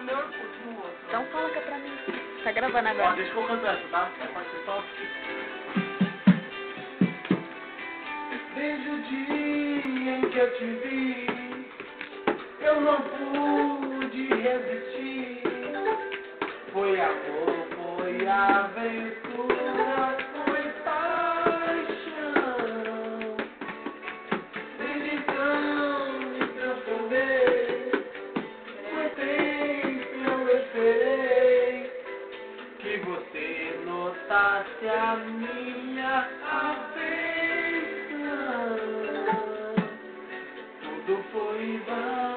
meu Orkut, no outro. Então fala que é pra mim. Tá gravando agora. Ó, deixa que eu canto essa, tá? É participação. Desde o dia em que eu te vi, eu não pude resistir. Foi amor, foi aventura, foi paixão. Desde então me transformei, foi tempo eu esperei que você notasse a minha afeição. Tudo foi em vão,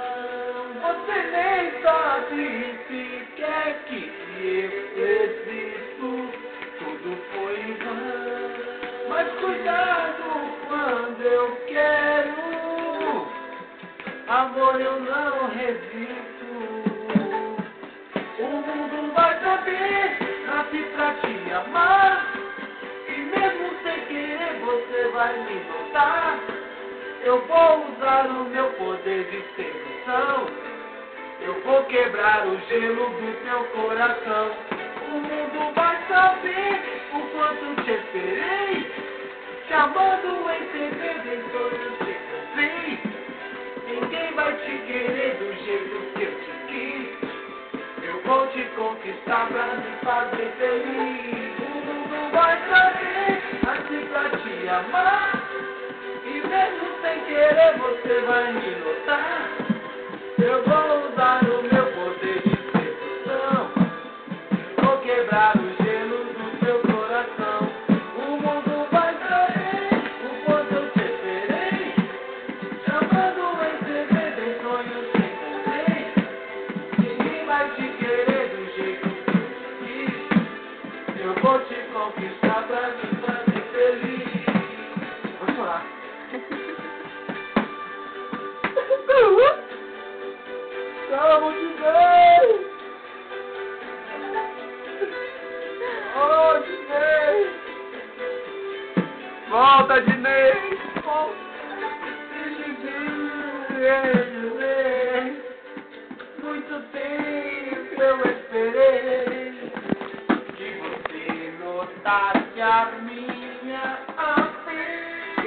você nem sabe se quer que eu existo. Tudo foi em vão, mas cuidado quando eu quero. Amor, eu não resisto. O mundo vai saber, nasci pra te amar. E mesmo sem querer você vai me notar. Eu vou usar o meu poder de sedução. Eu vou quebrar o gelo do teu coração. O mundo vai saber o quanto te esperei. Te amando em segredo, em sonhos te comprei. Ninguém vai te querer do jeito que eu te quis. Eu vou te conquistar pra me fazer feliz. O mundo vai saber, assim pra te amar. E mesmo sem querer você vai me notar. Eu vou usar o meu poder de sedução. Vou quebrar o gelo do teu coração. O mundo vai saber o quanto eu te esperei. Chamando em segredo, em sonhos te encontrei. Ninguém vai te querer do jeito que eu quis. Eu vou te conquistar pra me fazer feliz. Vou chorar. Pelo amor de Deus! Oh, Dinei! Volta, Dinei! Volta! Dinei! Muito tempo eu esperei que você notasse a minha afeição.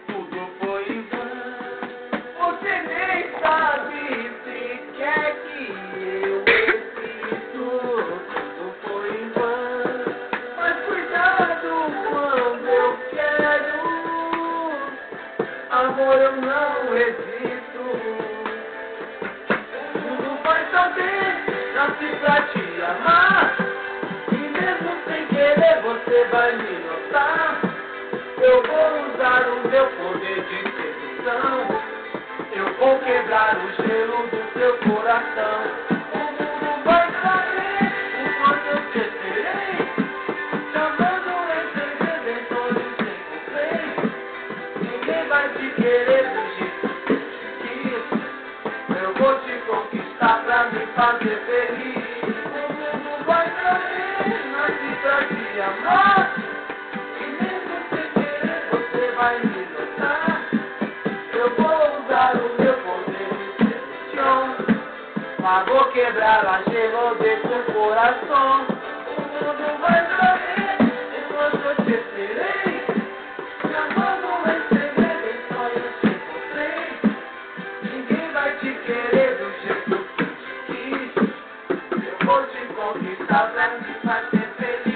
Tudo foi em vão. Você nem sabe se quer que eu existo. Tudo foi em vão. Mas cuidado quando eu quero. Amor, eu não resisto. O mundo vai saber, nasci pra te amar. E mesmo sem querer você vai me notar. Eu vou usar o meu poder de sedução. Eu vou quebrar o gelo do teu coração. O mundo vai saber o quanto eu te esperei. Chamando em segredo, em sonhos te encontrei. Ninguém vai te querer do jeito que eu te quis. Eu vou te conquistar pra me fazer feliz. O mundo vai saber, nasci pra te amar. E mesmo sem querer você vai me notar. Eu vou usar o meu poder de sedução. Mas vou quebrar a gelo de teu coração. O mundo vai saber enquanto eu te esperei. Chamando em segredo, em sonhos te encontrei. Ninguém vai te querer do jeito que eu te quis. Eu vou te conquistar pra me fazer feliz.